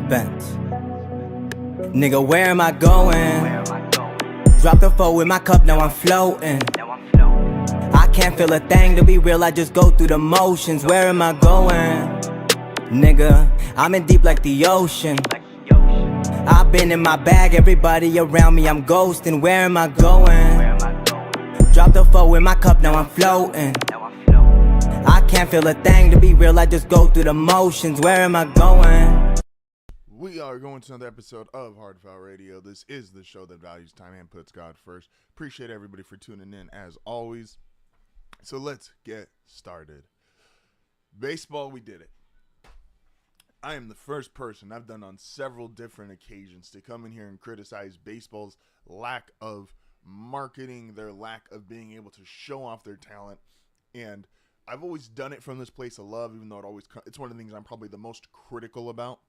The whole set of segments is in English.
bent. Nigga, where am I going? Drop the four with my cup, now I'm floating. I can't feel a thing, to be real, I just go through the motions. Where am I going? Nigga, I'm in deep like the ocean. I've been in my bag, everybody around me, I'm ghosting. Where am I going? Drop the four in my cup, now I'm floating. I can't feel a thing, to be real, I just go through the motions. Where am I going? We are going to another episode of HardFoul Radio. This is the show that values time and puts God first. Appreciate everybody for tuning in as always. So let's get started. Baseball, we did it. I am the first person I've done on several different occasions to come in here and criticize baseball's lack of marketing, their lack of being able to show off their talent. And I've always done it from this place of love, even though it's one of the things I'm probably the most critical about,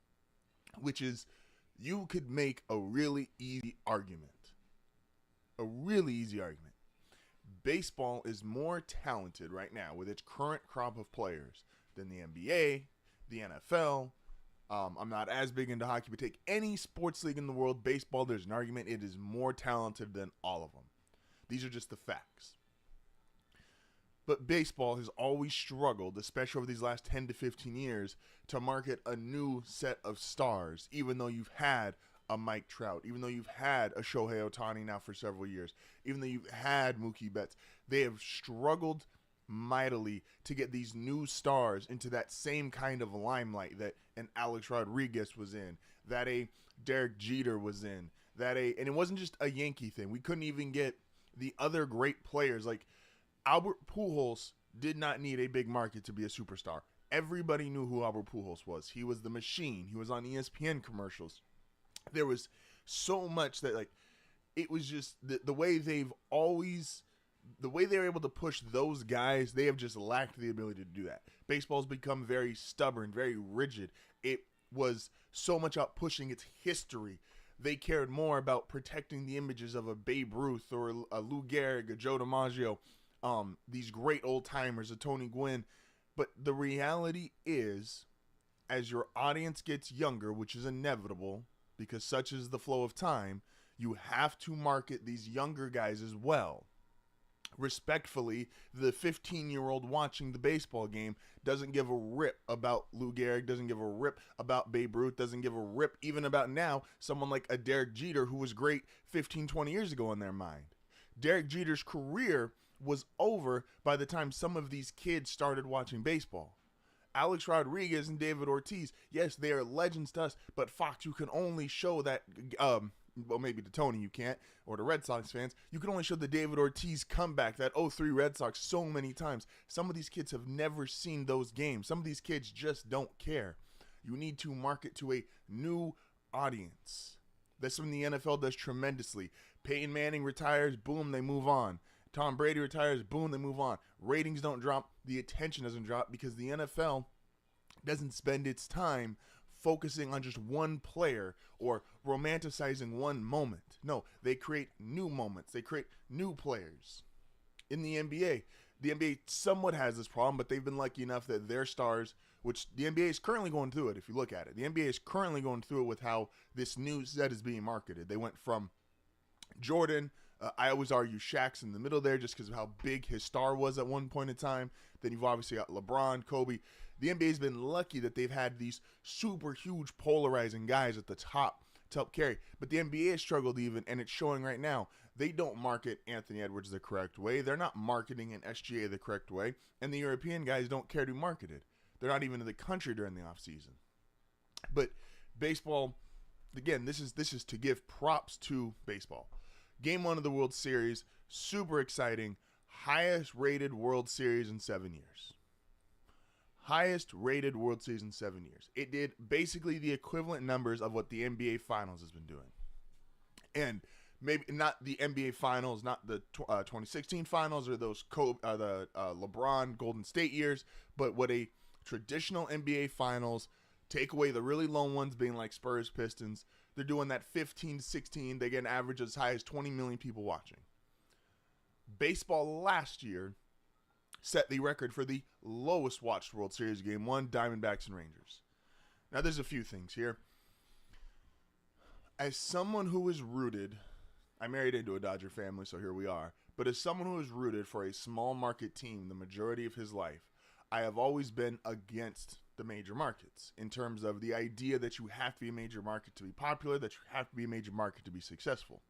which is you could make a really easy argument. A really easy argument. Baseball is more talented right now with its current crop of players than the NBA, the NFL. I'm not as big into hockey, but take any sports league in the world, baseball, there's an argument it is more talented than all of them. These are just the facts. But baseball has always struggled, especially over these last 10 to 15 years, to market a new set of stars, even though you've had a Mike Trout, even though you've had a Shohei Ohtani now for several years, even though you've had Mookie Betts. They have struggled mightily to get these new stars into that same kind of limelight that an Alex Rodriguez was in, that a Derek Jeter was in, and it wasn't just a Yankee thing. We couldn't even get the other great players. Like Albert Pujols did not need a big market to be a superstar. Everybody knew who Albert Pujols was. He was the machine. He was on ESPN commercials. There was so much that, like, it was just the way they were able to push those guys, they have just lacked the ability to do that. Baseball's become very stubborn, very rigid. It was so much about pushing its history. They cared more about protecting the images of a Babe Ruth or a Lou Gehrig, a Joe DiMaggio, these great old timers, a Tony Gwynn. But the reality is, as your audience gets younger, which is inevitable because such is the flow of time, you have to market these younger guys as well. Respectfully, the 15-year-old watching the baseball game doesn't give a rip about Lou Gehrig, doesn't give a rip about Babe Ruth, doesn't give a rip even about now someone like a Derek Jeter who was great 15, 20 years ago in their mind. Derek Jeter's career was over by the time some of these kids started watching baseball. Alex Rodriguez and David Ortiz, yes, they are legends to us, but Fox, you can only show that, well, maybe to Tony you can't, or to Red Sox fans, you can only show the David Ortiz comeback, that 03 Red Sox, so many times. Some of these kids have never seen those games. Some of these kids just don't care. You need to market to a new audience. That's something the NFL does tremendously. Peyton Manning retires, boom, they move on. Tom Brady retires, boom, they move on. Ratings don't drop, the attention doesn't drop because the NFL doesn't spend its time focusing on just one player or romanticizing one moment. No, they create new moments. They create new players. In the NBA somewhat has this problem, but they've been lucky enough that their stars, which the NBA is currently going through it if you look at it. The NBA is currently going through it with how this new set is being marketed. They went from Jordan, I always argue Shaq's in the middle there just because of how big his star was at one point in time. Then you've obviously got LeBron, Kobe. The NBA's been lucky that they've had these super huge polarizing guys at the top to help carry. But the NBA has struggled even, and it's showing right now. They don't market Anthony Edwards the correct way. They're not marketing an SGA the correct way. And the European guys don't care to be marketed. They're not even in the country during the offseason. But baseball, again, this is to give props to baseball. Game 1 of the World Series, super exciting. Highest rated World Series in 7 years. Highest rated World Series in 7 years. It did basically the equivalent numbers of what the NBA Finals has been doing. And maybe not the NBA Finals, not the 2016 Finals or those the LeBron Golden State years, but what a traditional NBA Finals, take away the really low ones being like Spurs, Pistons, they're doing that 15 to 16. They get an average as high as 20 million people watching. Baseball last year set the record for the lowest watched World Series game 1, Diamondbacks and Rangers. Now, there's a few things here. as someone who is rooted, I married into a Dodger family, so here we are. But as someone who is rooted for a small market team the majority of his life, I have always been against the major markets in terms of the idea that you have to be a major market to be popular, that you have to be a major market to be successful.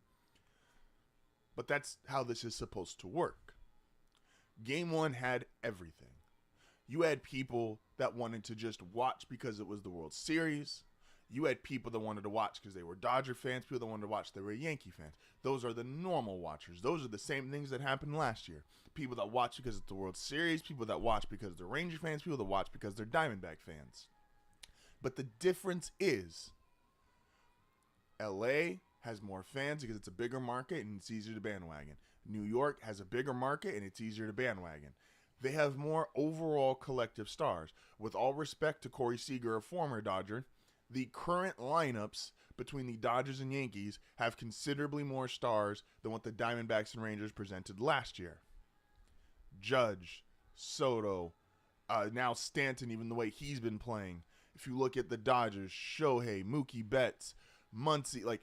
But that's how this is supposed to work. Game 1 had everything. You had people that wanted to just watch because it was the World Series. You had people that wanted to watch because they were Dodger fans, people that wanted to watch they were Yankee fans. Those are the normal watchers. Those are the same things that happened last year. People that watch because it's the World Series, people that watch because they're Ranger fans, people that watch because they're Diamondback fans. But the difference is LA has more fans because it's a bigger market and it's easier to bandwagon. New York has a bigger market and it's easier to bandwagon. They have more overall collective stars. With all respect to Corey Seager, a former Dodger, the current lineups between the Dodgers and Yankees have considerably more stars than what the Diamondbacks and Rangers presented last year. Judge, Soto, now Stanton, even the way he's been playing. If you look at the Dodgers, Shohei, Mookie Betts, Muncy,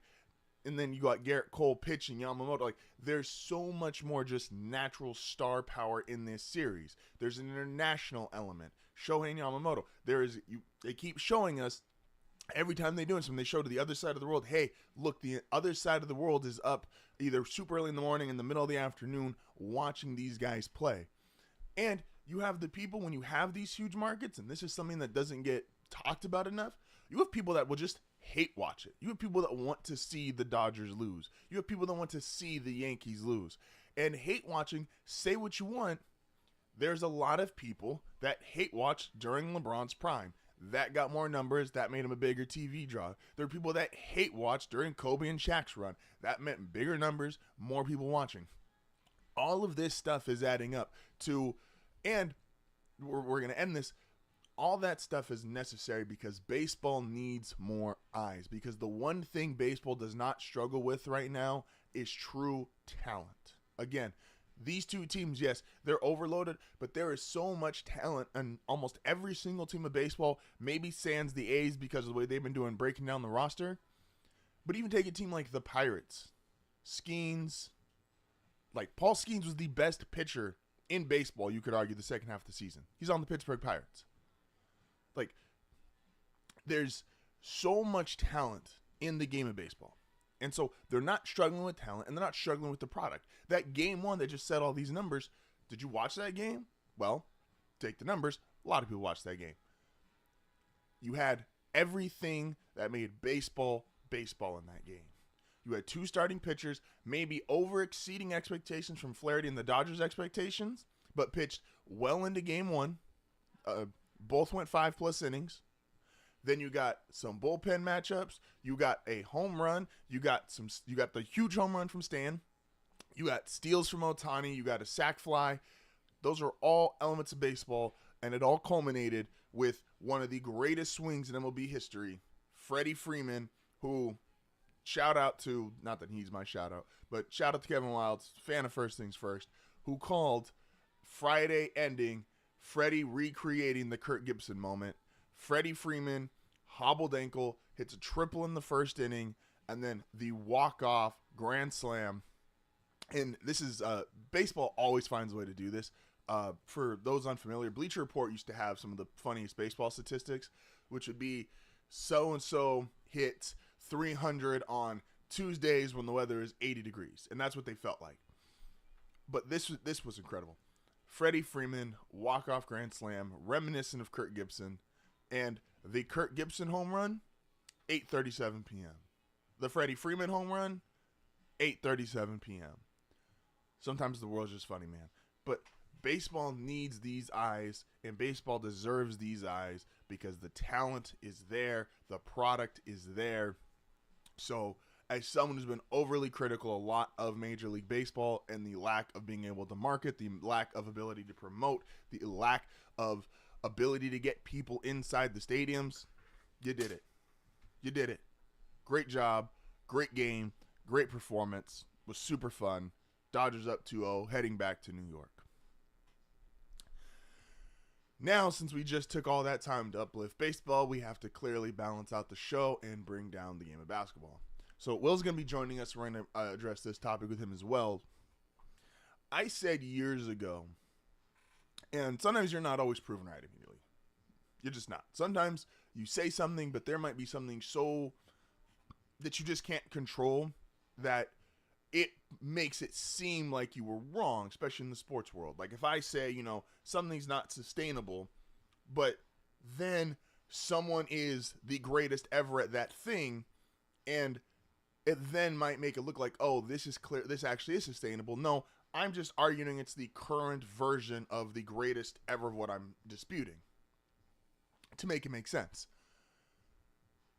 and then you got Garrett Cole pitching, Yamamoto. There's so much more just natural star power in this series. There's an international element. Shohei and Yamamoto. They keep showing us every time they do it, they show to the other side of the world, hey, look, the other side of the world is up either super early in the morning, in the middle of the afternoon, watching these guys play. And you have the people, when you have these huge markets, and this is something that doesn't get talked about enough, you have people that will just hate watch it. You have people that want to see the Dodgers lose. You have people that want to see the Yankees lose. And hate watching, say what you want, there's a lot of people that hate watch during LeBron's prime. That got more numbers. That made him a bigger TV draw. There are people that hate watch during Kobe and Shaq's run. That meant bigger numbers, more people watching. All of this stuff is adding up to, and we're going to end this, all that stuff is necessary because baseball needs more eyes. Because the one thing baseball does not struggle with right now is true talent. Again, these two teams, yes, they're overloaded, but there is so much talent in almost every single team of baseball, maybe sans the A's because of the way they've been doing breaking down the roster. But even take a team like the Pirates, Skeens, Paul Skeens was the best pitcher in baseball, you could argue, the second half of the season. He's on the Pittsburgh Pirates. There's so much talent in the game of baseball. And so they're not struggling with talent, and they're not struggling with the product. That game 1 that just said all these numbers, did you watch that game? Well, take the numbers. A lot of people watched that game. You had everything that made baseball in that game. You had 2 starting pitchers, maybe over-exceeding expectations from Flaherty and the Dodgers' expectations, but pitched well into game 1. Both went 5+ innings. Then you got some bullpen matchups. You got a home run. You got the huge home run from Stan. You got steals from Ohtani. You got a sac fly. Those are all elements of baseball, and it all culminated with one of the greatest swings in MLB history, Freddie Freeman, who, shout out to, not that he's my shout out, but shout out to Kevin Wildes, fan of First Things First, who called Friday ending Freddie recreating the Kirk Gibson moment. Freddie Freeman, hobbled ankle, hits a triple in the first inning, and then the walk-off grand slam. And this is, baseball always finds a way to do this. For those unfamiliar, Bleacher Report used to have some of the funniest baseball statistics, which would be so-and-so hits 300 on Tuesdays when the weather is 80 degrees. And that's what they felt like. But this was incredible. Freddie Freeman, walk-off grand slam, reminiscent of Kirk Gibson. And the Kirk Gibson home run, 8:37 p.m. The Freddie Freeman home run, 8:37 p.m. Sometimes the world's just funny, man. But baseball needs these eyes, and baseball deserves these eyes because the talent is there, the product is there. So, as someone who's been overly critical a lot of Major League Baseball and the lack of being able to market, the lack of ability to promote, the lack of ability to get people inside the stadiums, you did it. You did it. Great job. Great game. Great performance. Was super fun. Dodgers up 2-0, heading back to New York. Now, since we just took all that time to uplift baseball, we have to clearly balance out the show and bring down the game of basketball. So Will's going to be joining us. We're going to address this topic with him as well. I said years ago, and sometimes you're not always proven right immediately. You're just not. Sometimes you say something, but there might be something so that you just can't control that it makes it seem like you were wrong, especially in the sports world. Like if I say, something's not sustainable, but then someone is the greatest ever at that thing, and it then might make it look like, oh, this is clear, this actually is sustainable. No, I'm just arguing it's the current version of the greatest ever of what I'm disputing, to make it make sense.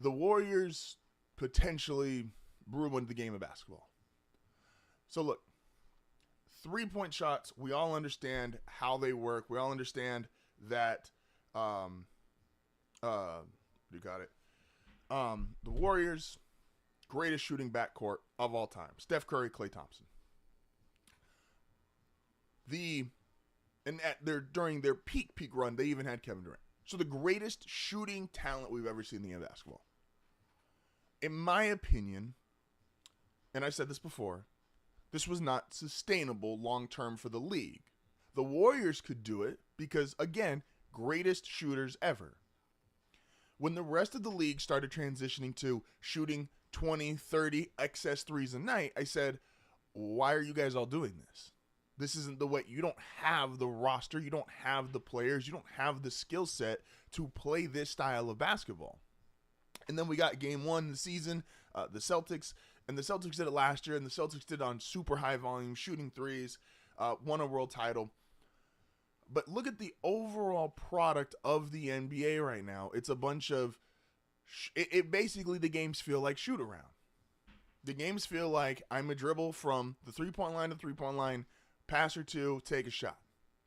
The Warriors potentially ruined the game of basketball. So look, 3-point shots, we all understand how they work. We all understand that, you got it. The Warriors, greatest shooting backcourt of all time. Steph Curry, Klay Thompson. During their peak run, they even had Kevin Durant. So the greatest shooting talent we've ever seen in the game of basketball. In my opinion, and I said this before, this was not sustainable long-term for the league. The Warriors could do it because, again, greatest shooters ever. When the rest of the league started transitioning to shooting 20, 30 excess threes a night, I said, why are you guys all doing this? This isn't the way. You don't have the roster. You don't have the players. You don't have the skill set to play this style of basketball. And then we got game one of the season, the Celtics. And the Celtics did it last year, and the Celtics did it on super high volume, shooting threes, won a world title. But look at the overall product of the NBA right now. It's a bunch of, basically the games feel like shoot around. The games feel like I'm a dribble from the 3-point line to 3-point line, pass or two, take a shot.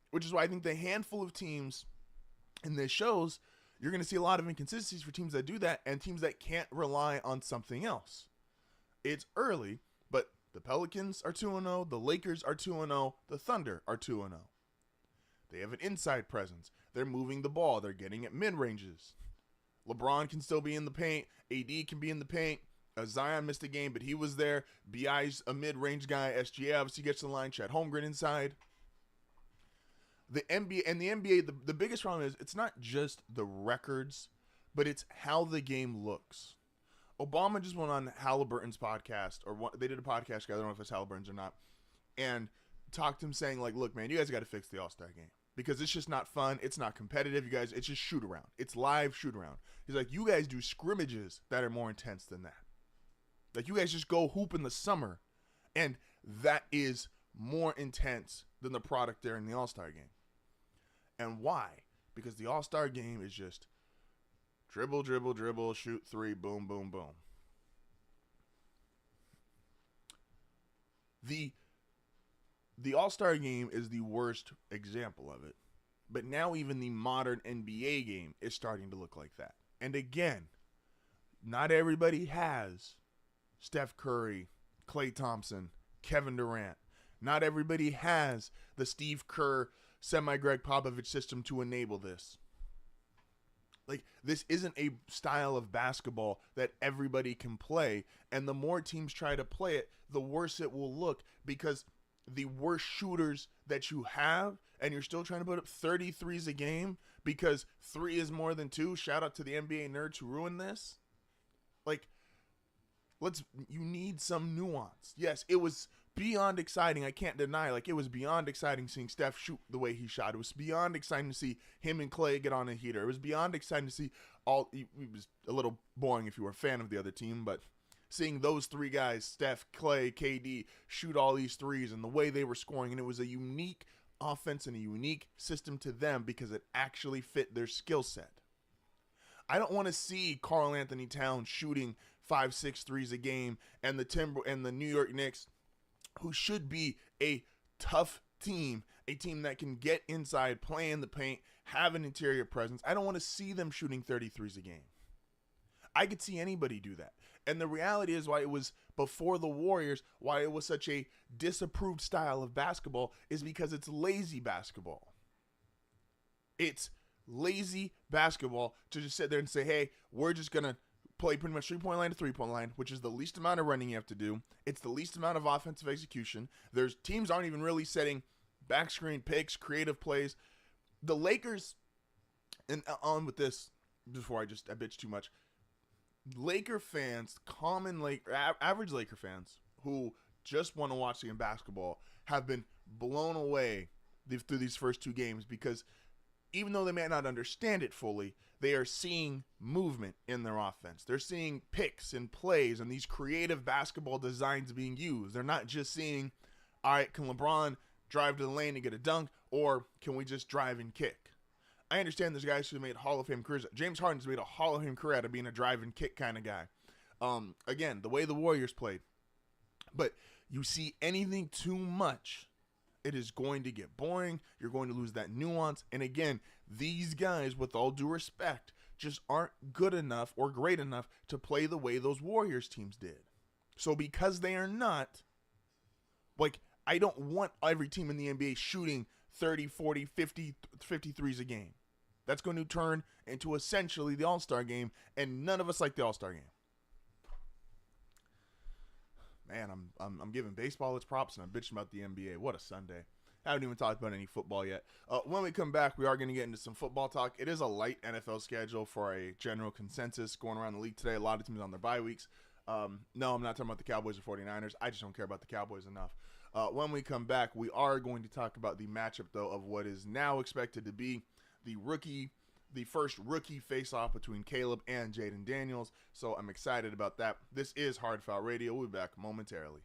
Which is why I think the handful of teams in this shows, you're going to see a lot of inconsistencies for teams that do that and teams that can't rely on something else. It's early, but the Pelicans are 2-0, the Lakers are 2-0, the Thunder are 2-0. They have an inside presence. They're moving the ball. They're getting at mid-ranges. LeBron can still be in the paint. AD can be in the paint. Zion missed a game, but he was there. BI's a mid-range guy. SGA obviously gets to the line. Chet Holmgren inside. The NBA, the biggest problem is it's not just the records, but it's how the game looks. Obama just went on Halliburton's podcast, they did a podcast, I don't know if it's Halliburton's or not, and talked to him saying, like, look, man, you guys got to fix the All-Star game because it's just not fun. It's not competitive. You guys, it's just shoot around. It's live shoot around. He's like, you guys do scrimmages that are more intense than that. Like, you guys just go hoop in the summer, and that is more intense than the product there in the All-Star game. And why? Because the All-Star game is just dribble, dribble, dribble, shoot three, boom, boom, boom. The All-Star game is the worst example of it. But now even the modern NBA game is starting to look like that. And again, not everybody has Steph Curry, Klay Thompson, Kevin Durant. Not everybody has the Steve Kerr, semi-Greg Popovich system to enable this. Like, this isn't a style of basketball that everybody can play. And the more teams try to play it, the worse it will look because the worst shooters that you have, and you're still trying to put up 33s a game because 3 is more than 2. Shout out to the NBA nerds who ruined this. Like, you need some nuance. Yes, it was beyond exciting. I can't deny, like, it was beyond exciting seeing Steph shoot the way he shot. It was beyond exciting to see him and Klay get on a heater. It was beyond exciting to see it was a little boring if you were a fan of the other team, but seeing those 3 guys, Steph, Klay, KD, shoot all these threes and the way they were scoring, and it was a unique offense and a unique system to them because it actually fit their skill set. I don't want to see Karl Anthony Towns shooting 5-6 threes a game and the New York Knicks, who should be a tough team, a team that can get inside, play in the paint, have an interior presence. I don't want to see them shooting 33s a game. I could see anybody do that. And the reality is why it was before the Warriors, why it was such a disapproved style of basketball is because it's lazy basketball. It's lazy basketball to just sit there and say, hey, we're just going to play pretty much 3-point line to 3-point line, which is the least amount of running you have to do. It's the least amount of offensive execution. There's teams aren't even really setting back screen picks, creative plays. The Lakers, and on with this before I bitch too much. Laker fans, average Laker fans who just want to watch the game basketball have been blown away through these first two games, because even though they may not understand it fully, they are seeing movement in their offense. They're seeing picks and plays and these creative basketball designs being used. They're not just seeing, all right, can LeBron drive to the lane and get a dunk, or can we just drive and kick? I understand there's guys who made Hall of Fame careers. James Harden's made a Hall of Fame career out of being a drive and kick kind of guy. Again, the way the Warriors played. But you see anything too much, it is going to get boring. You're going to lose that nuance. And again, these guys, with all due respect, just aren't good enough or great enough to play the way those Warriors teams did. So because they are not, like, I don't want every team in the NBA shooting 30, 40, 50, 53s a game. That's going to turn into essentially the All-Star game, and none of us like the All-Star game. Man, I'm giving baseball its props, and I'm bitching about the NBA. What a Sunday. I haven't even talked about any football yet. When we come back, we are going to get into some football talk. It is a light NFL schedule for a general consensus going around the league today. A lot of teams on their bye weeks. No, I'm not talking about the Cowboys or 49ers. I just don't care about the Cowboys enough. When we come back, we are going to talk about the matchup, though, of what is now expected to be the first rookie face-off between Caleb and Jaden Daniels. So I'm excited about that. This is HardFoul Radio. We'll be back momentarily.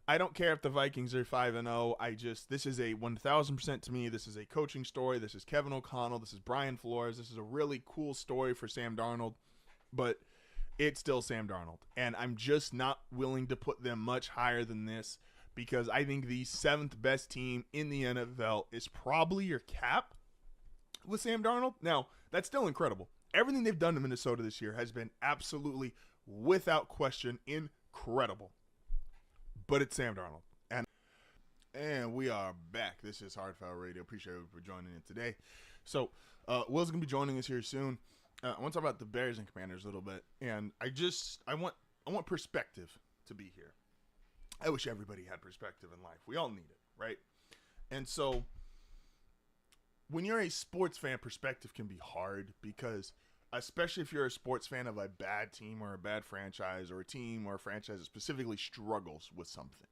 I don't care if the Vikings are 5-0. This is a 1,000% to me. This is a coaching story. This is Kevin O'Connell. This is Brian Flores. This is a really cool story for Sam Darnold, but it's still Sam Darnold. And I'm just not willing to put them much higher than this because I think the 7th best team in the NFL is probably your cap with Sam Darnold. Now, that's still incredible. Everything they've done to Minnesota this year has been absolutely, without question, incredible. But it's Sam Darnold. And we are back. This is HardFoul Radio. Appreciate you for joining in today. So, Will's going to be joining us here soon. I want to talk about the Bears and Commanders a little bit. And I want perspective to be here. I wish everybody had perspective in life. We all need it, right? And so, when you're a sports fan, perspective can be hard because, especially if you're a sports fan of a bad team or a bad franchise or a team or a franchise that specifically struggles with something.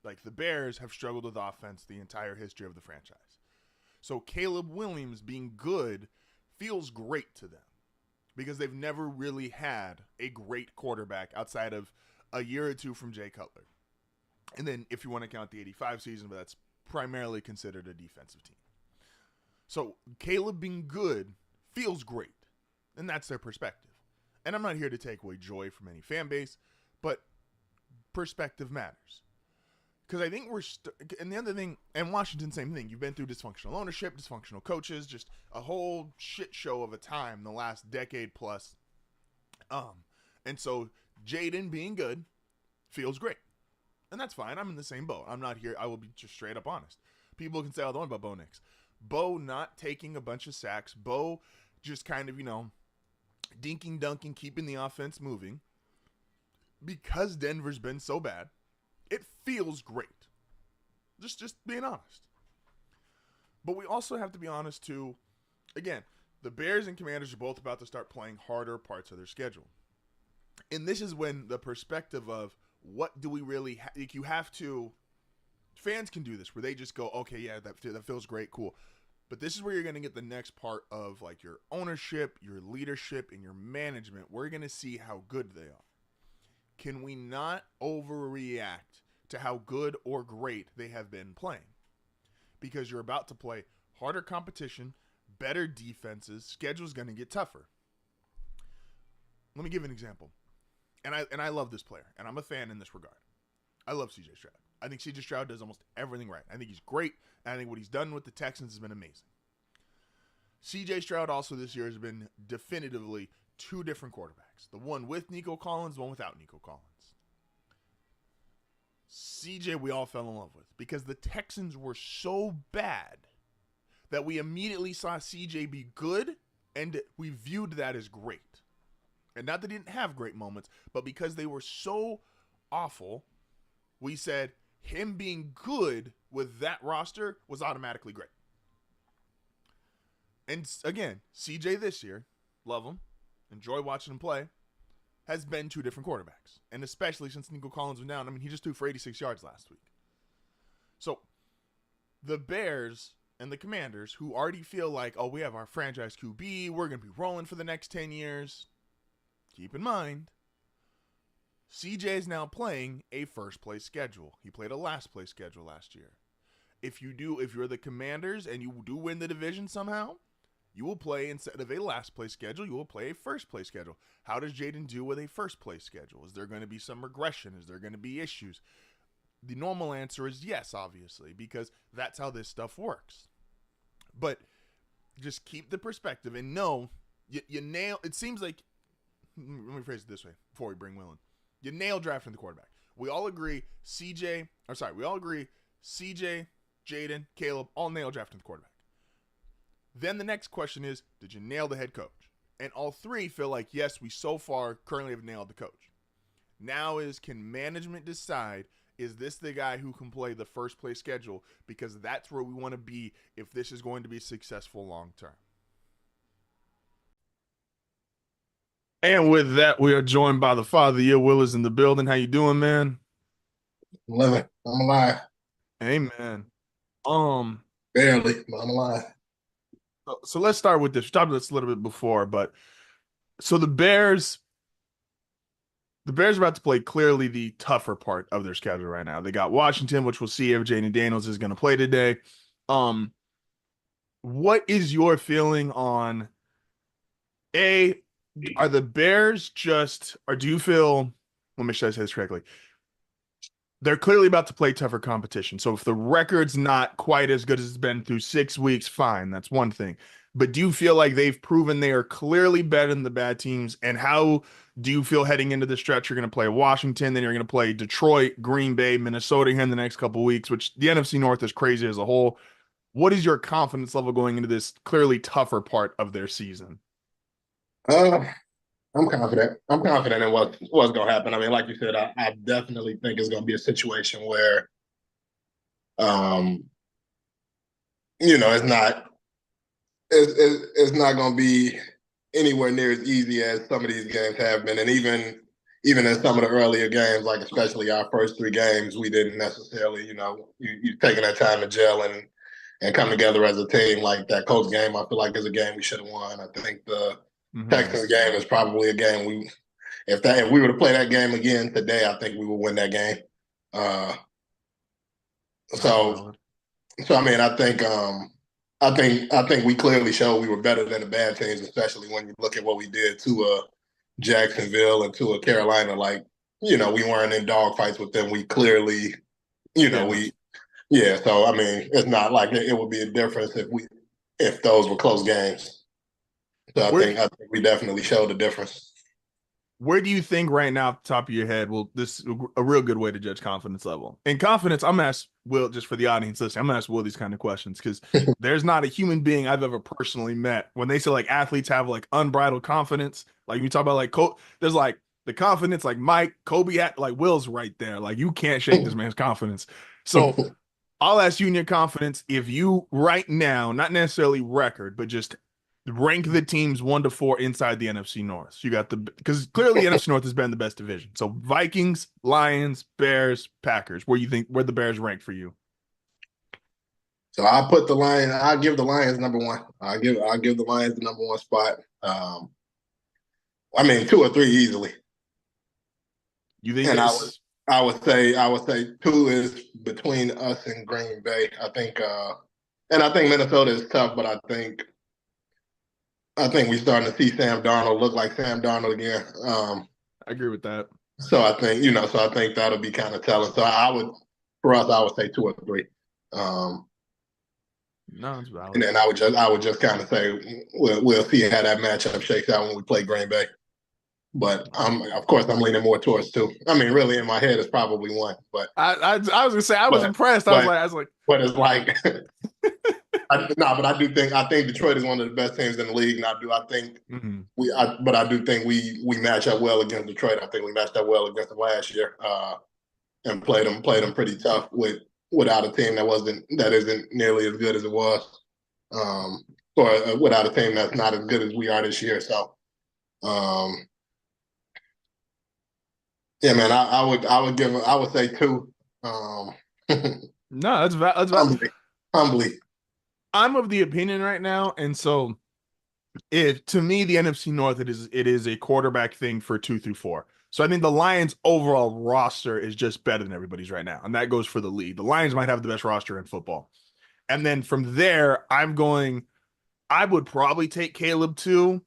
Like the Bears have struggled with offense the entire history of the franchise. So Caleb Williams being good feels great to them because they've never really had a great quarterback outside of a year or two from Jay Cutler. And then if you want to count the 85 season, but that's primarily considered a defensive team. So Caleb being good feels great. And that's their perspective. And I'm not here to take away joy from any fan base, but perspective matters. Because I think and the other thing, and Washington, same thing. You've been through dysfunctional ownership, dysfunctional coaches, just a whole shit show of a time the last decade plus. And so Jaden being good feels great. And that's fine. I'm in the same boat. I'm not here. I will be just straight up honest. People can say all they want about Bo Nix. Bo not taking a bunch of sacks. Bo just kind of, dinking dunking, keeping the offense moving. Because Denver's been so bad, it feels great. Just being honest. But we also have to be honest too. Again, the Bears and Commanders are both about to start playing harder parts of their schedule. And this is when the perspective of what do we really you have to, fans can do this where they just go, okay, yeah, that feels great, cool. But this is where you're going to get the next part of like your ownership, your leadership, and your management. We're going to see how good they are. Can we not overreact to how good or great they have been playing? Because you're about to play harder competition, better defenses, schedule's going to get tougher. Let me give an example. And I love this player, and I'm a fan in this regard. I love CJ Stroud. I think CJ Stroud does almost everything right. I think he's great. And I think what he's done with the Texans has been amazing. CJ Stroud also this year has been definitively two different quarterbacks. The one with Nico Collins, the one without Nico Collins. CJ we all fell in love with because the Texans were so bad that we immediately saw CJ be good and we viewed that as great. And not that they didn't have great moments, but because they were so awful, we said him being good with that roster was automatically great. And again, CJ this year, love him, enjoy watching him play, has been two different quarterbacks. And especially since Nico Collins went down, he just threw for 86 yards last week. So the Bears and the Commanders, who already feel like, oh, we have our franchise QB, we're going to be rolling for the next 10 years. Keep in mind, CJ is now playing a first-place schedule. He played a last-place schedule last year. If you're the Commanders and you do win the division somehow, you will play, instead of a last-place schedule, you will play a first-place schedule. How does Jaden do with a first-place schedule? Is there going to be some regression? Is there going to be issues? The normal answer is yes, obviously, because that's how this stuff works. But just keep the perspective and know you nail. It seems like, let me phrase it this way before we bring Will in. You nail drafting the quarterback. We all agree CJ, Jaden, Caleb, all nail drafting the quarterback. Then the next question is, did you nail the head coach? And all three feel like, yes, we so far currently have nailed the coach. Now is, can management decide, is this the guy who can play the first place schedule? Because that's where we want to be if this is going to be successful long term. And with that, we are joined by the father of the year. Will is in the building. How you doing, man? Living. I'm alive. Amen. Barely, but I'm alive. So let's start with this. We talked about this a little bit before, but so the Bears the Bears are about to play clearly the tougher part of their schedule right now. They got Washington, which we'll see if Jaden Daniels is going to play today. What is your feeling on are the Bears or do you feel, let me sure I say this correctly. They're clearly about to play tougher competition. So if the record's not quite as good as it's been through 6 weeks, fine, that's one thing. But do you feel like they've proven they are clearly better than the bad teams? And how do you feel heading into the stretch? You're going to play Washington, then you're going to play Detroit, Green Bay, Minnesota here in the next couple of weeks, which the NFC North is crazy as a whole. What is your confidence level going into this clearly tougher part of their season? I'm confident. I'm confident in what's going to happen. I mean, like you said, I definitely think it's going to be a situation where, it's not going to be anywhere near as easy as some of these games have been, and even in some of the earlier games, like especially our first 3 games, we didn't necessarily, you taking that time to gel and come together as a team. Like that Colts game, I feel like is a game we should have won. I think the Texans game is probably a game if we were to play that game again today, I think we would win that game. So I mean, I think we clearly showed we were better than the bad teams, especially when you look at what we did to Jacksonville and to Carolina. Like, we weren't in dogfights with them. We clearly, So I mean, it's not like it would be a difference if those were close games. So I think we definitely showed the difference. Where do you think right now, off the top of your head, this is a real good way to judge confidence level? And confidence, I'm going to ask Will, just for the audience listening, I'm going to ask Will these kind of questions because there's not a human being I've ever personally met. When they say like athletes have like unbridled confidence, like you talk about like, there's like the confidence, like Mike, Kobe, like Will's right there. Like you can't shake this man's confidence. So I'll ask you in your confidence, if you right now, not necessarily record, but just rank the teams 1 to 4 inside the NFC North. So you got because clearly the NFC North has been the best division. So Vikings, Lions, Bears, Packers. Where the Bears rank for you? So I'll give the Lions number 1. I'll give the Lions the number 1 spot. I mean 2 or 3 easily. You think? And I would say 2 is between us and Green Bay. I think Minnesota is tough, but I think we're starting to see Sam Darnold look like Sam Darnold again. I agree with that. So I think that'll be kind of telling. So I would say 2 or 3. No, it's valid. And then I would just kind of say we'll see how that matchup shakes out when we play Green Bay. But of course I'm leaning more towards 2. I mean, really in my head it's probably 1. But I was gonna say I was impressed. I was like, but it's like. But I think Detroit is one of the best teams in the league, and I think we match up well against Detroit. I think we matched up well against them last year, and played them pretty tough without a team that isn't nearly as good as it was, or without a team that's not as good as we are this year. So, yeah, man, I would say 2. No, that's valid. Humbly. I'm of the opinion right now, and so to me, the NFC North, it is a quarterback thing for 2 through 4. So I think the Lions' overall roster is just better than everybody's right now, and that goes for the league. The Lions might have the best roster in football. And then from there, I would probably take Caleb too,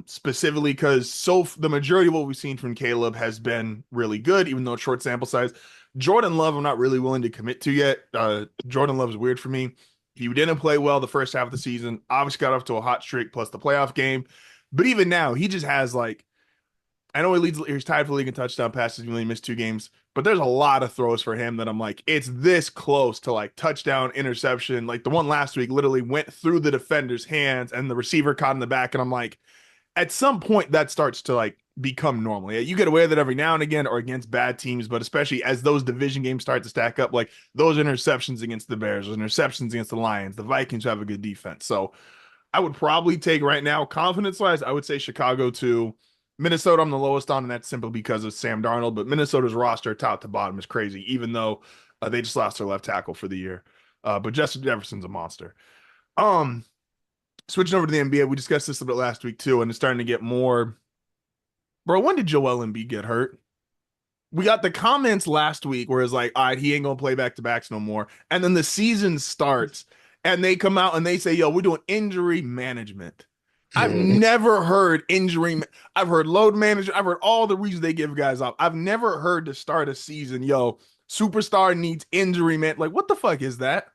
specifically because the majority of what we've seen from Caleb has been really good, even though it's short sample size. Jordan Love, I'm not really willing to commit to yet. Jordan Love is weird for me. He didn't play well the first half of the season. Obviously got off to a hot streak plus the playoff game. But even now, he just has like, I know he's tied for the league in touchdown passes. He only missed 2 games. But there's a lot of throws for him that I'm like, it's this close to like touchdown, interception. Like the one last week literally went through the defender's hands and the receiver caught in the back. And I'm like, at some point that starts to like become normal. Yeah, you get away with it every now and again or against bad teams, but especially as those division games start to stack up, like those interceptions against the Bears, those interceptions against the Lions, the Vikings have a good defense. So I would probably take right now, confidence-wise, I would say Chicago 2. Minnesota I'm the lowest on, and that's simply because of Sam Darnold, but Minnesota's roster top to bottom is crazy, even though they just lost their left tackle for the year. But Justin Jefferson's a monster. Switching over to the NBA, we discussed this a bit last week too, and it's starting to get more Bro, when did Joel Embiid get hurt? We got the comments last week where it's like, all right, he ain't gonna play back-to-backs no more. And then the season starts and they come out and they say, yo, we're doing injury management. I've never heard I've heard load management. I've heard all the reasons they give guys off. I've never heard to start a season, yo, superstar needs injury man. Like, what the fuck is that?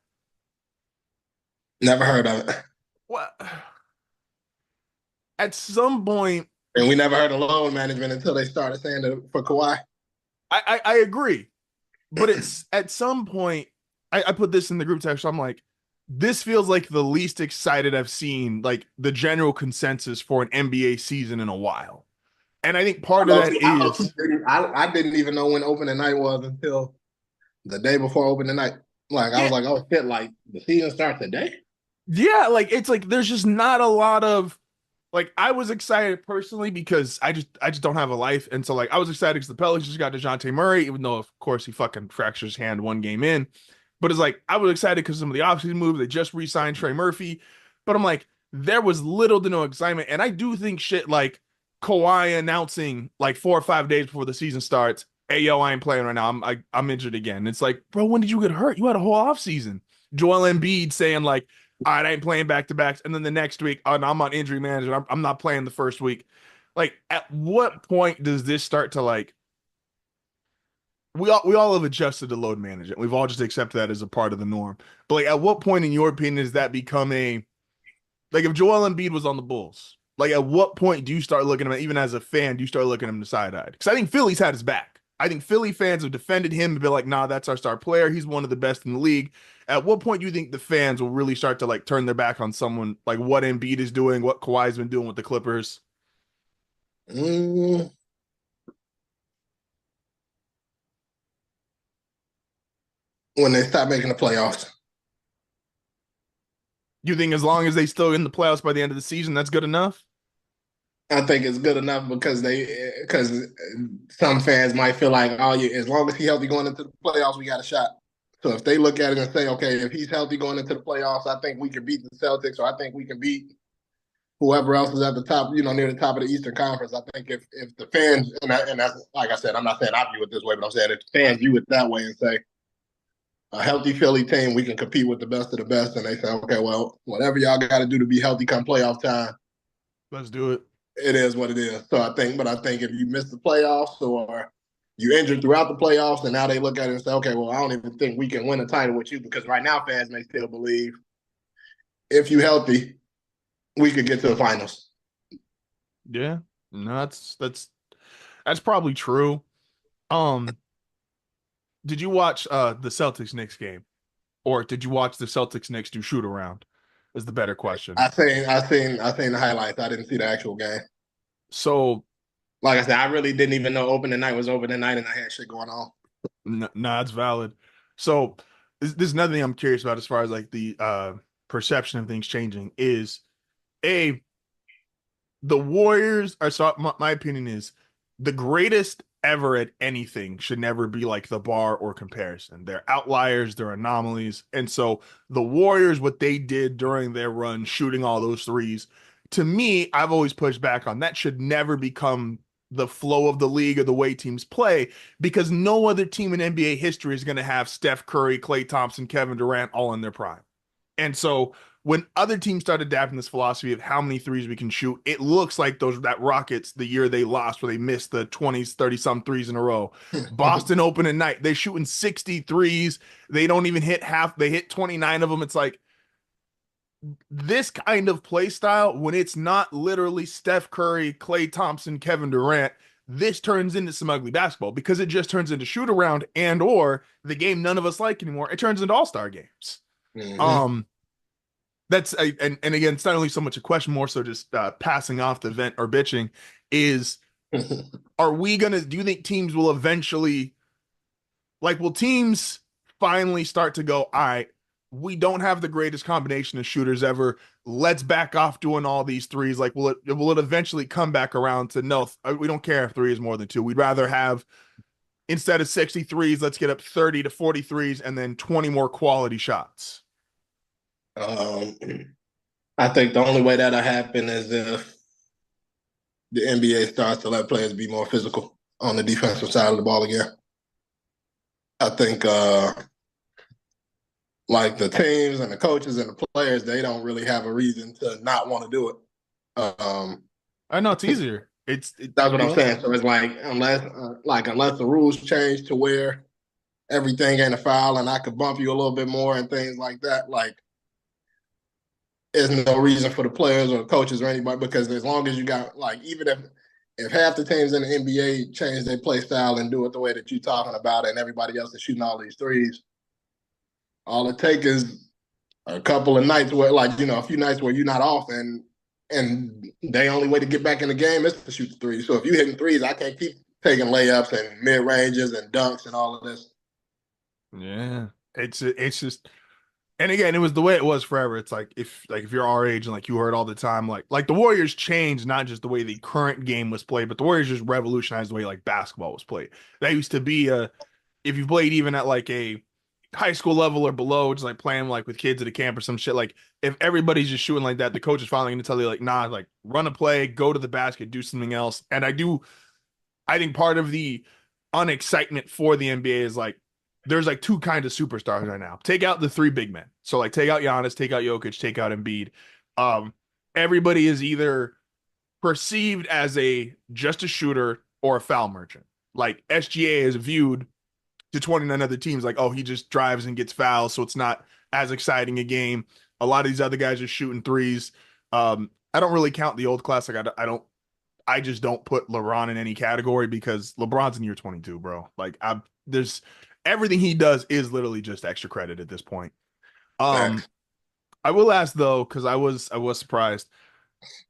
Never heard of it. What? At some point, and we never heard of load management until they started saying it for Kawhi. I agree, but it's at some point I put this in the group text. So I'm like, this feels like the least excited I've seen like the general consensus for an NBA season in a while, and I think part of that is I didn't even know when opening night was until the day before opening night. Like I was like, oh shit, like the season starts today. Yeah, like it's like there's just not a lot of. Like, I was excited personally because I just don't have a life. And so, like, I was excited because the Pelicans just got DeJounte Murray, even though, of course, he fucking fractured his hand one game in. But it's like, I was excited because some of the offseason moves, they just re-signed Trey Murphy. But I'm like, there was little to no excitement. And I do think shit like Kawhi announcing, like, 4 or 5 days before the season starts, hey, yo, I ain't playing right now. I'm injured again. It's like, bro, when did you get hurt? You had a whole offseason. Joel Embiid saying, like, all right, I ain't playing back-to-backs. And then the next week, oh, no, I'm on injury management. I'm not playing the first week. Like, at what point does this start to, like, we all have adjusted to load management. We've all just accepted that as a part of the norm. But, like, at what point, in your opinion, does that become a, like, if Joel Embiid was on the Bulls, like, at what point do you start looking at him, even as a fan, do you start looking at him to side-eyed? Because I think Philly's had his back. I think Philly fans have defended him and been like, nah, that's our star player. He's one of the best in the league. At what point do you think the fans will really start to like turn their back on someone like what Embiid is doing, what Kawhi's been doing with the Clippers? When they stop making the playoffs. You think as long as they still in the playoffs by the end of the season, that's good enough? I think it's good enough because some fans might feel like, oh, yeah, as long as he's healthy going into the playoffs, we got a shot. So if they look at it and say, okay, if he's healthy going into the playoffs, I think we can beat the Celtics, or I think we can beat whoever else is at the top, near the top of the Eastern Conference. I think if the fans, and that's like I said, I'm not saying I view it this way, but I'm saying if the fans view it that way and say, a healthy Philly team, we can compete with the best of the best, and they say, okay, well, whatever y'all got to do to be healthy come playoff time, let's do it. It is what it is. So I think if you miss the playoffs or you injured throughout the playoffs, and now they look at it and say, okay, well, I don't even think we can win a title with you, because right now fans may still believe if you healthy, we could get to the finals. Yeah, no, that's probably true. Did you watch the Celtics Knicks game, or did you watch the Celtics Knicks do shoot around? Is the better question. I seen the highlights. I didn't see the actual game. So, like I said, I really didn't even know opening night was opening night, and I had shit going on. Nah, it's valid. So, this is another thing I'm curious about as far as like the perception of things changing is the Warriors are. So my opinion is the greatest ever at anything should never be like the bar or comparison. They're outliers, they're anomalies. And so the Warriors, what they did during their run, shooting all those threes, to me, I've always pushed back on that should never become the flow of the league or the way teams play, because no other team in NBA history is going to have Steph Curry, Klay Thompson, Kevin Durant all in their prime. And so when other teams start adapting this philosophy of how many threes we can shoot, it looks like that Rockets, the year they lost, where they missed the 20s, 30-some threes in a row. Boston open at night. They're shooting 60 threes. They don't even hit half. They hit 29 of them. It's like this kind of play style, when it's not literally Steph Curry, Klay Thompson, Kevin Durant, this turns into some ugly basketball, because it just turns into shoot around and or the game none of us like anymore. It turns into all-star games. Mm-hmm. That's and again, it's not only so much a question, more so just passing off the vent or bitching is, do you think teams will eventually, like, will teams finally start to go, all right, we don't have the greatest combination of shooters ever, let's back off doing all these threes? Like, will it eventually come back around to, no, we don't care if 3 is more than 2. We'd rather have, instead of 63s, let's get up 30 to 43s and then 20 more quality shots? I think the only way that'll happen is if the NBA starts to let players be more physical on the defensive side of the ball again. I think like the teams and the coaches and the players, they don't really have a reason to not want to do it. I know it's easier. That's what I'm saying. So it's like unless the rules change to where everything ain't a foul and I could bump you a little bit more and things like that, like there's no reason for the players or the coaches or anybody, because as long as you got, like, even if half the teams in the NBA change their play style and do it the way that you're talking about and everybody else is shooting all these threes, all it takes is a couple of nights where, like, you know, a few nights where you're not off and the only way to get back in the game is to shoot the threes. So if you're hitting threes, I can't keep taking layups and mid-ranges and dunks and all of this. Yeah. It's just, and again, it was the way it was forever. It's like if you're our age and like you heard all the time, like the Warriors changed not just the way the current game was played, but the Warriors just revolutionized the way like basketball was played. That used to be if you played even at like a high school level or below, just like playing like with kids at a camp or some shit. Like if everybody's just shooting like that, the coach is finally going to tell you like, nah, like run a play, go to the basket, do something else. And I think part of the unexcitement for the NBA is like, there's like two kinds of superstars right now. Take out the three big men. So like take out Giannis, take out Jokic, take out Embiid. Everybody is either perceived as just a shooter or a foul merchant. Like SGA is viewed to 29 other teams like, oh, he just drives and gets fouls, so it's not as exciting a game. A lot of these other guys are shooting threes. I don't really count the old class. Like I just don't put LeBron in any category because LeBron's in year 22, bro. Like there's everything he does is literally just extra credit at this point. I will ask though, because I was surprised.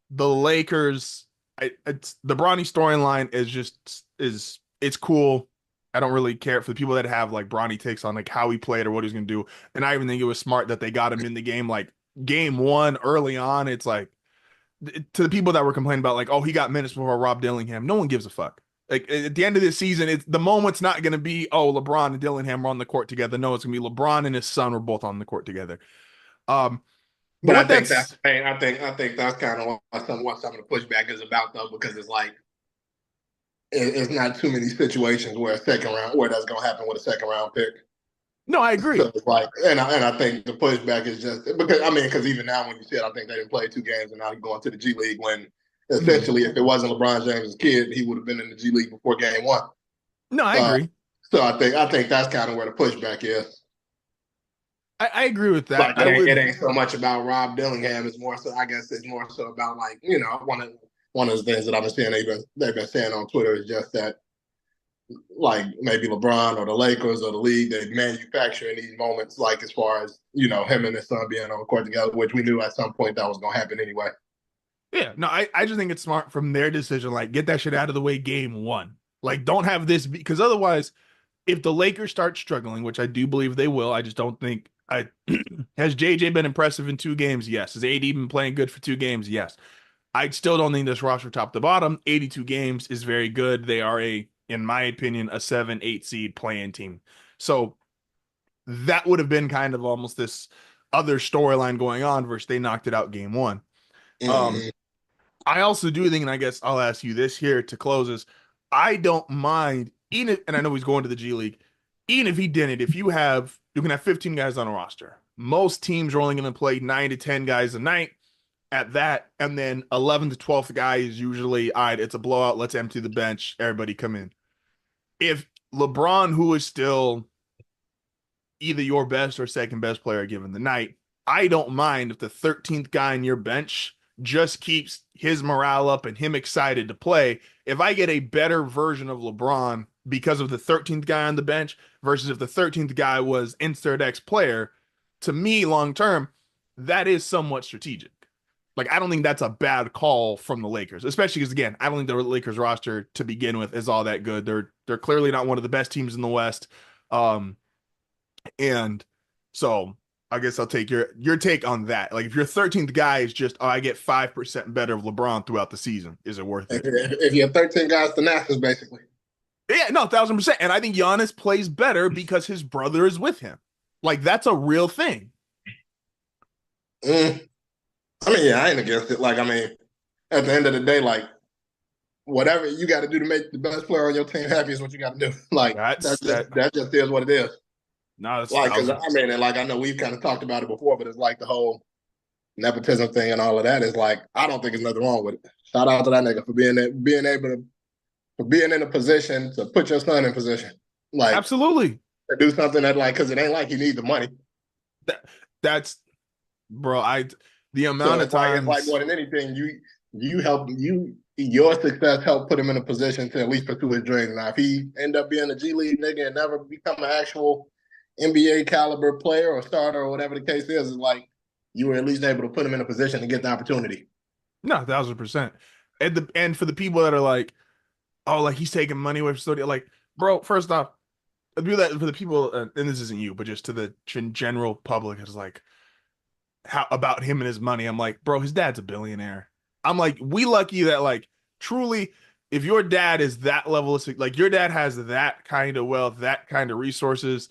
The Lakers, it's the Bronny storyline is it's cool. I don't really care for the people that have like Bronny takes on like how he played or what he's gonna do. And I even think it was smart that they got him in the game, like game one early on. It's like to the people that were complaining about like, oh, he got minutes before Rob Dillingham. No one gives a fuck. Like at the end of this season, it's the moment's not going to be, oh, LeBron and Dillingham are on the court together. No, it's going to be LeBron and his son are both on the court together. But I think that's the thing. I think that's kind of what some of the pushback is about, though, because it's like it's not too many situations where that's going to happen with a second round pick. No, I agree. So it's like, and I think the pushback is just because even now when you said I think they didn't play 2 games and now he's going to the G League when essentially if it wasn't LeBron James' kid, he would have been in the G League before game 1. No, I agree. So I think that's kind of where the pushback is. I agree with that. Like, it ain't so much about Rob Dillingham. It's more so, I guess it's more so about, like, you know, one of the things that I've been seeing they've been saying on Twitter is just that, like, maybe LeBron or the Lakers or the league, they manufacture in these moments, like as far as, you know, him and his son being on the court together, which we knew at some point that was going to happen anyway. Yeah, no, I just think it's smart from their decision. Like, get that shit out of the way game 1. Like, don't have this because otherwise, if the Lakers start struggling, which I do believe they will, I just don't think has JJ been impressive in 2 games? Yes. Has AD been playing good for 2 games? Yes. I still don't think this roster top to bottom, 82 games is very good. They are in my opinion, a 7-8 seed play-in team. So that would have been kind of almost this other storyline going on versus they knocked it out game 1. Mm-hmm. I also do think, and I guess I'll ask you this here to close is, I don't mind, even if, and I know he's going to the G League, even if he didn't, if you can have 15 guys on a roster. Most teams are only going to play 9 to 10 guys a night at that, and then 11 to 12th guy is usually, all right, it's a blowout, let's empty the bench, everybody come in. If LeBron, who is still either your best or second best player given the night, I don't mind if the 13th guy on your bench just keeps his morale up and him excited to play. If I get a better version of LeBron because of the 13th guy on the bench versus if the 13th guy was insert X player, to me, long term, that is somewhat strategic. Like, I don't think that's a bad call from the Lakers, especially because, again, I don't think the Lakers roster to begin with is all that good. They're clearly not one of the best teams in the West. And so I guess I'll take your take on that. Like, if your 13th guy is just, I get 5% better of LeBron throughout the season, is it worth it? If you're 13 guys, the Nationals, basically. Yeah, no, 1,000%. And I think Giannis plays better because his brother is with him. Like, that's a real thing. I mean, yeah, I ain't against it. Like, I mean, at the end of the day, like, whatever you got to do to make the best player on your team happy is what you got to do. Like that just is what it is. No, that's like, because I mean, and like I know we've kind of talked about it before, but it's like the whole nepotism thing and all of that is like I don't think there's nothing wrong with it. Shout out to that nigga for being able to for being in a position to put your son in position, like absolutely to do something that like because it ain't like he needs the money. That's bro. The amount of times like more than anything, you help your success helped put him in a position to at least pursue his dreams. Now, if he end up being a G League nigga and never become an actual NBA caliber player or starter or whatever the case is like you were at least able to put him in a position to get the opportunity. No, 1,000%. And for the people that are like, oh, like he's taking money away from studio, like, bro. First off, for the people, and this isn't you, but just to the general public, is like, how about him and his money? I'm like, bro, his dad's a billionaire. I'm like, we lucky that like truly, if your dad is that level of like your dad has that kind of wealth, that kind of resources.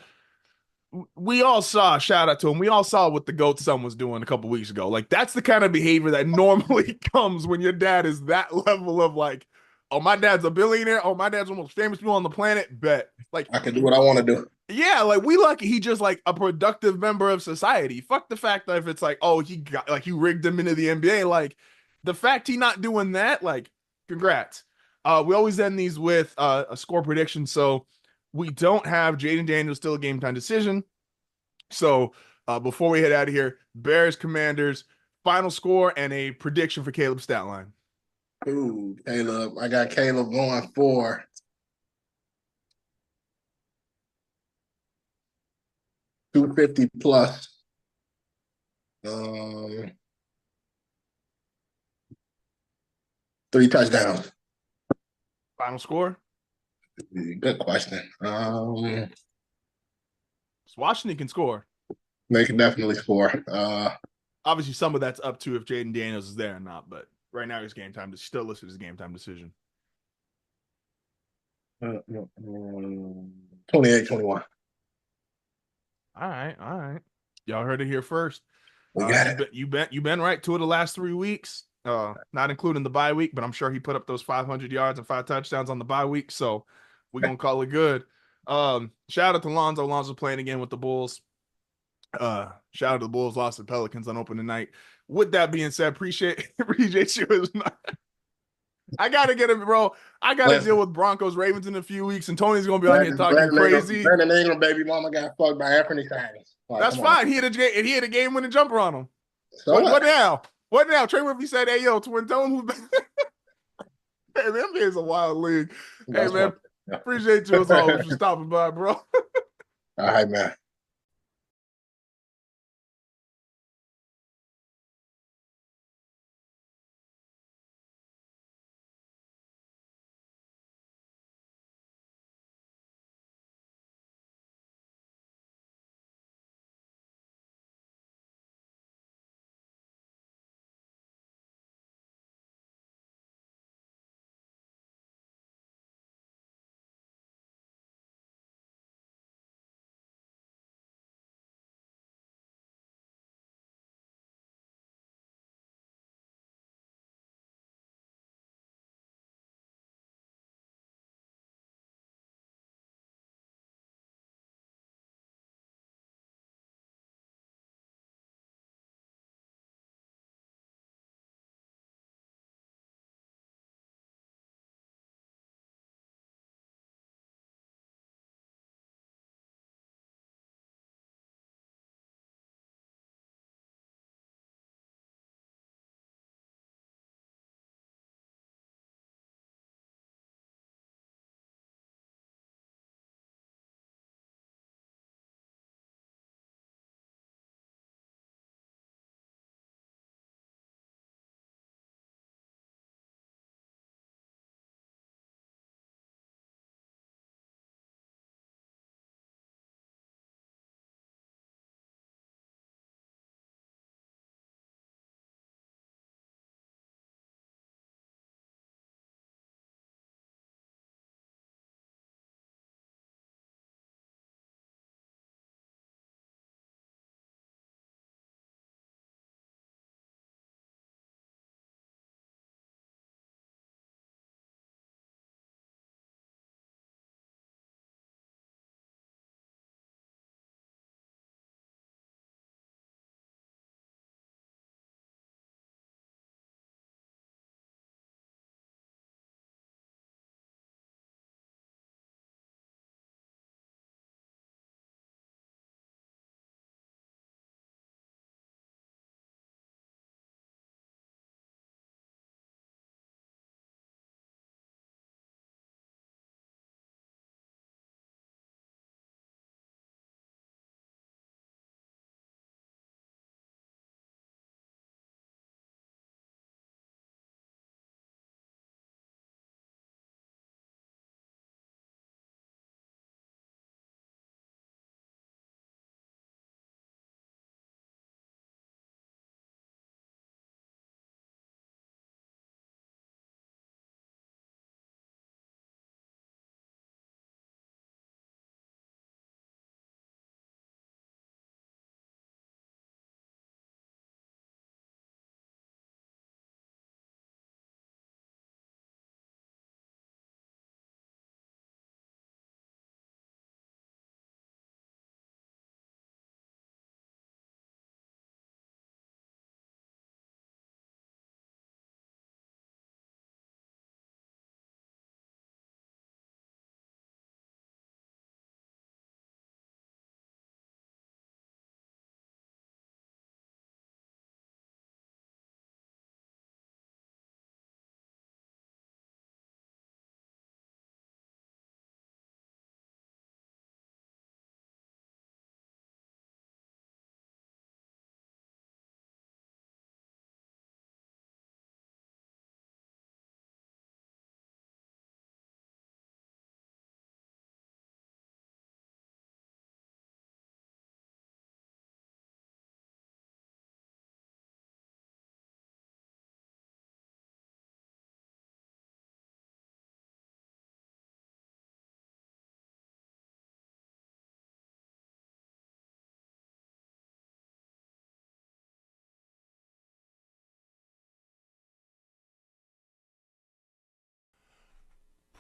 We all saw, shout out to him. We all saw what the GOAT son was doing a couple weeks ago. Like that's the kind of behavior that normally comes when your dad is that level of like, oh, my dad's a billionaire. Oh, my dad's one of the most famous people on the planet. Bet. Like I can do what I want to do. yeah, like we lucky he just like a productive member of society. Fuck the fact that if it's like, oh, he got like you rigged him into the NBA, like the fact he not doing that, like, congrats. We always end these with a score prediction. So we don't have Jaden Daniels still a game time decision. So before we head out of here, Bears Commanders, final score and a prediction for Caleb's stat line. Ooh, Caleb. I got Caleb going for 250 plus. 3 touchdowns. Final score? Good question. Washington can score. They can definitely score. Obviously, some of that's up to if Jaden Daniels is there or not, but right now his game time is still listed as game time decision. 28-21. All right. Y'all heard it here first. We got it. You've been right 2 of the last 3 weeks. Not including the bye week, but I'm sure he put up those 500 yards and 5 touchdowns on the bye week, so we're gonna call it good. Shout out to Lonzo. Lonzo playing again with the Bulls. Shout out to the Bulls, lost to the Pelicans on opening night. With that being said, appreciate you. I gotta get him, bro. I gotta deal with Broncos Ravens in a few weeks, and Tony's gonna be on here talking crazy. Brandon Ingram, baby mama got fucked by Anthony Simons. That's fine. He had a game-winning jumper on him. So what now? What now? Trey Murphy said, "Hey, yo, twin, tell him who." Hey, man, is a wild league. Hey, man, appreciate you as always for stopping by, bro. All right, man.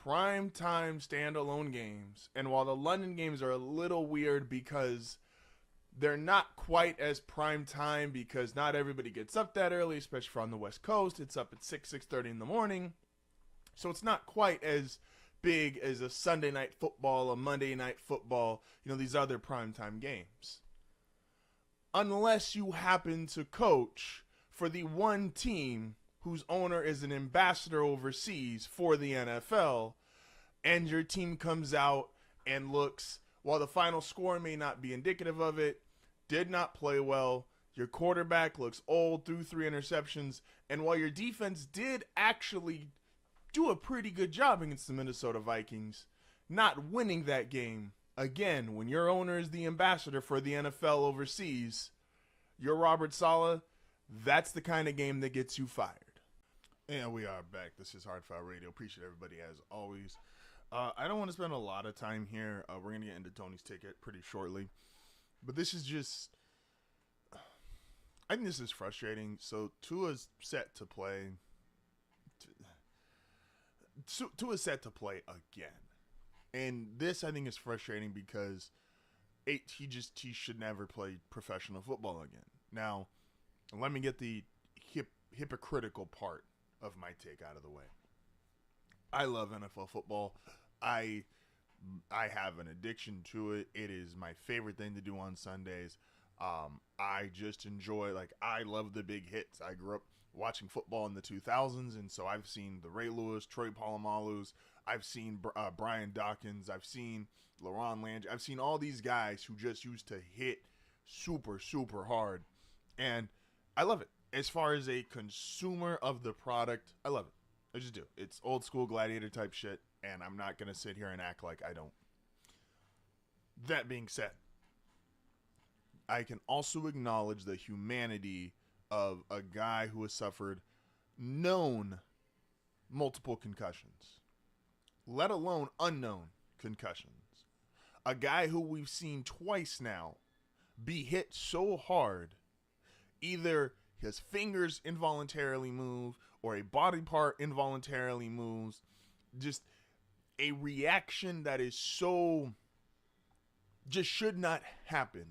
prime time standalone games. And while the London games are a little weird because they're not quite as prime time because not everybody gets up that early, especially for on the West Coast. It's up at 6:30 in the morning. So it's not quite as big as a Sunday night football, a Monday night football, these other primetime games. Unless you happen to coach for the one team whose owner is an ambassador overseas for the NFL, and your team comes out and looks, while the final score may not be indicative of it, did not play well, your quarterback looks old, threw 3 interceptions, and while your defense did actually do a pretty good job against the Minnesota Vikings, not winning that game. Again, when your owner is the ambassador for the NFL overseas, you're Robert Saleh, that's the kind of game that gets you fired. And we are back. This is HardFoul Radio. Appreciate everybody as always. I don't want to spend a lot of time here. We're going to get into Tony's ticket pretty shortly. But this is just, I think this is frustrating. So Tua's set to play. Tua's set to play again. And this, I think, is frustrating because he should never play professional football again. Now, let me get the hypocritical part of my take out of the way. I love NFL football. I have an addiction to it. It is my favorite thing to do on Sundays. I just enjoy, I love the big hits. I grew up watching football in the 2000s, and so I've seen the Ray Lewis, Troy Polamalu's, I've seen Brian Dawkins, I've seen LaRon Landry, I've seen all these guys who just used to hit super, super hard, and I love it. As far as a consumer of the product, I love it. I just do. It's old school gladiator type shit, and I'm not going to sit here and act like I don't. That being said, I can also acknowledge the humanity of a guy who has suffered known multiple concussions, let alone unknown concussions. A guy who we've seen twice now be hit so hard, either his fingers involuntarily move or a body part involuntarily moves, just a reaction that is so, just should not happen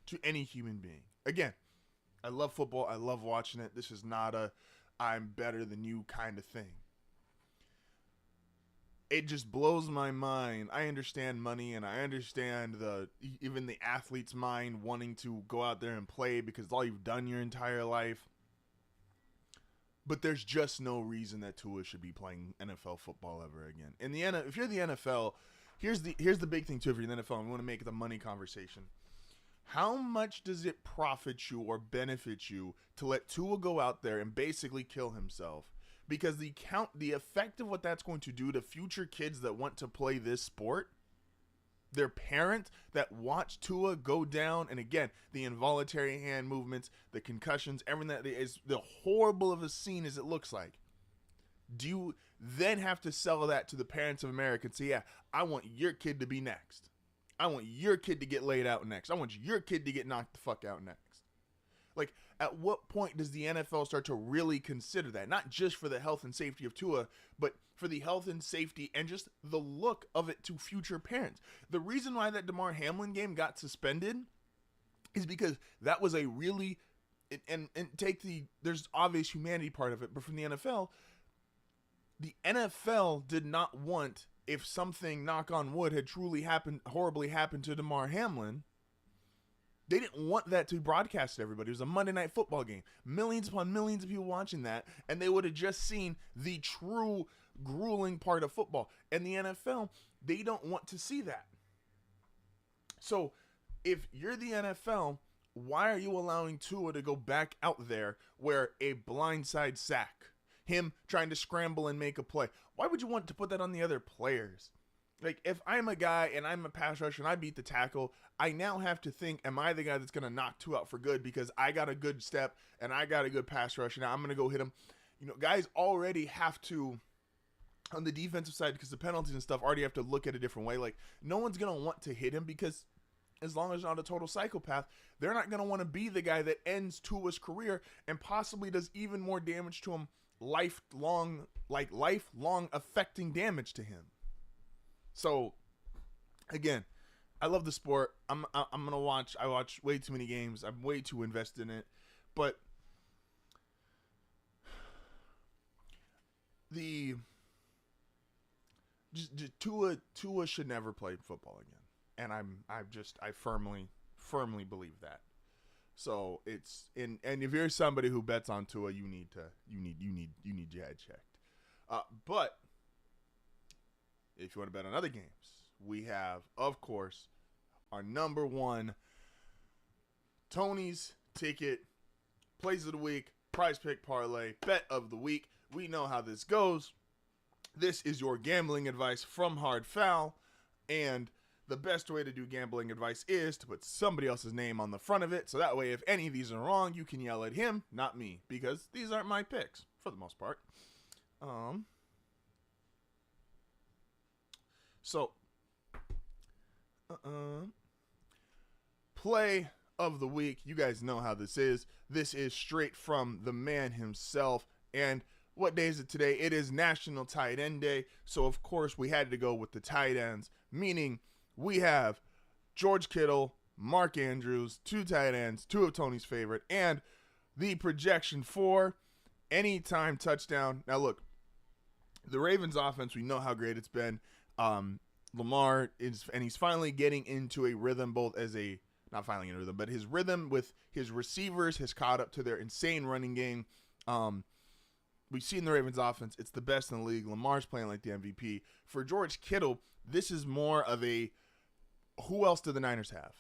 to any human being. Again, I love football. I love watching it. This is not a I'm better than you kind of thing. It just blows my mind. I understand money, and I understand even the athlete's mind wanting to go out there and play because it's all you've done your entire life. But there's just no reason that Tua should be playing NFL football ever again. If you're the NFL, here's the big thing too. If you're the NFL, and we want to make it the money conversation. How much does it profit you or benefit you to let Tua go out there and basically kill himself? Because the effect of what that's going to do to future kids that want to play this sport, their parents that watch Tua go down, and again, the involuntary hand movements, the concussions, everything that is the horrible of a scene as it looks like. Do you then have to sell that to the parents of America and say, yeah, I want your kid to be next. I want your kid to get laid out next. I want your kid to get knocked the fuck out next. Like, at what point does the NFL start to really consider that? Not just for the health and safety of Tua, but for the health and safety and just the look of it to future parents. The reason why that Damar Hamlin game got suspended is because that was a really, and there's obvious humanity part of it, but from the NFL did not want, if something, knock on wood, had truly horribly happened to Damar Hamlin, they didn't want that to be broadcast to everybody. It was a Monday Night Football game. Millions upon millions of people watching that, and they would have just seen the true grueling part of football. And the NFL, they don't want to see that. So if you're the NFL, why are you allowing Tua to go back out there where a blindside sack, him trying to scramble and make a play? Why would you want to put that on the other players? Like, if I'm a guy and I'm a pass rusher and I beat the tackle, I now have to think, am I the guy that's going to knock Tua out for good because I got a good step and I got a good pass rush and I'm going to go hit him? Guys already have to, on the defensive side, because the penalties and stuff already have to look at a different way. Like, no one's going to want to hit him because as long as they're not a total psychopath, they're not going to want to be the guy that ends Tua's career and possibly does even more damage to him lifelong affecting damage to him. So again, I love the sport. I'm gonna watch. I watch way too many games. I'm way too invested in it. But Tua should never play football again, and I firmly believe that. So it's and if you're somebody who bets on Tua, you need your head checked. But if you want to bet on other games, we have, of course, our number one Tony's Ticket Plays of the Week, Prize Pick Parlay, Bet of the Week. We know how this goes. This is your gambling advice from HardFoul, and the best way to do gambling advice is to put somebody else's name on the front of it, so that way if any of these are wrong, you can yell at him, not me, because these aren't my picks, for the most part. Play of the week. You guys know how this is. This is straight from the man himself. And what day is it today? It is National Tight End Day. So, of course, we had to go with the tight ends, meaning we have George Kittle, Mark Andrews, 2 tight ends, 2 of Tony's favorite, and the projection for anytime touchdown. Now, look, the Ravens offense, we know how great it's been. Lamar is, and he's finally getting into a rhythm, not finally in a rhythm, but his rhythm with his receivers has caught up to their insane running game. We've seen the Ravens offense. It's the best in the league. Lamar's playing like the MVP. For George Kittle, this is more of a, who else do the Niners have?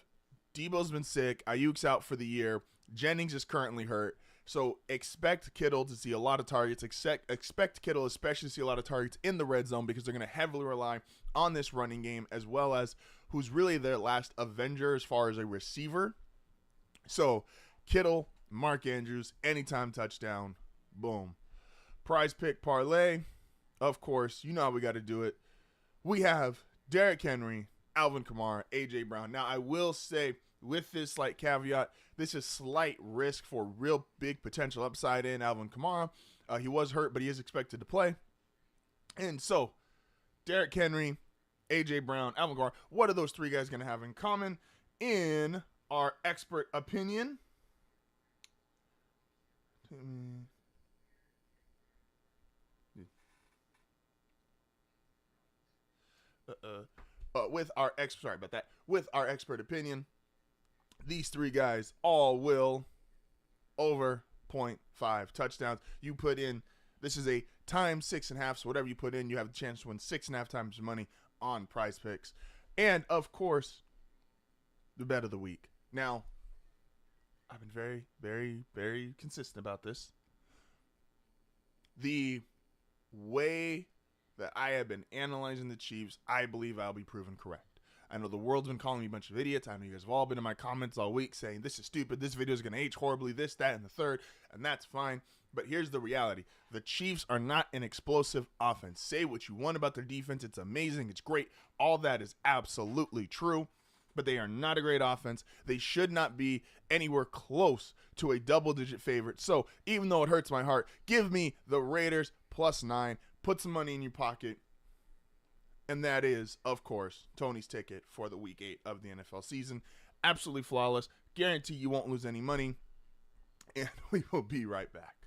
Debo's been sick. Ayuk's out for the year. Jennings is currently hurt. So expect Kittle to see a lot of targets. Expect Kittle especially to see a lot of targets in the red zone because they're going to heavily rely on this running game, as well as who's really their last Avenger as far as a receiver. So Kittle, Mark Andrews, anytime touchdown, boom. Prize Pick Parlay, of course, you know how we got to do it. We have Derrick Henry, Alvin Kamara, A.J. Brown. Now, I will say, with this slight caveat, this is slight risk for real big potential upside in Alvin Kamara. He was hurt, but he is expected to play. And so, Derrick Henry, A.J. Brown, Alvin Kamara, what are those 3 guys going to have in common? In our expert opinion, with our expert opinion, these 3 guys all will over 0.5 touchdowns. You put in, this is a times 6.5, so whatever you put in, you have the chance to win 6.5 times your money on Prize Picks. And of course, the bet of the week. Now, I've been very, very, very consistent about this. The way that I have been analyzing the Chiefs, I believe I'll be proven correct. I know the world's been calling me a bunch of idiots. I know you guys have all been in my comments all week saying this is stupid, this video is going to age horribly, this, that, and the third, and that's fine. But here's the reality. The Chiefs are not an explosive offense. Say what you want about their defense. It's amazing. It's great. All that is absolutely true. But they are not a great offense. They should not be anywhere close to a double-digit favorite. So even though it hurts my heart, give me the Raiders +9. Put some money in your pocket. And that is, of course, Tony's ticket for the Week 8 of the NFL season. Absolutely flawless. Guarantee you won't lose any money. And we will be right back.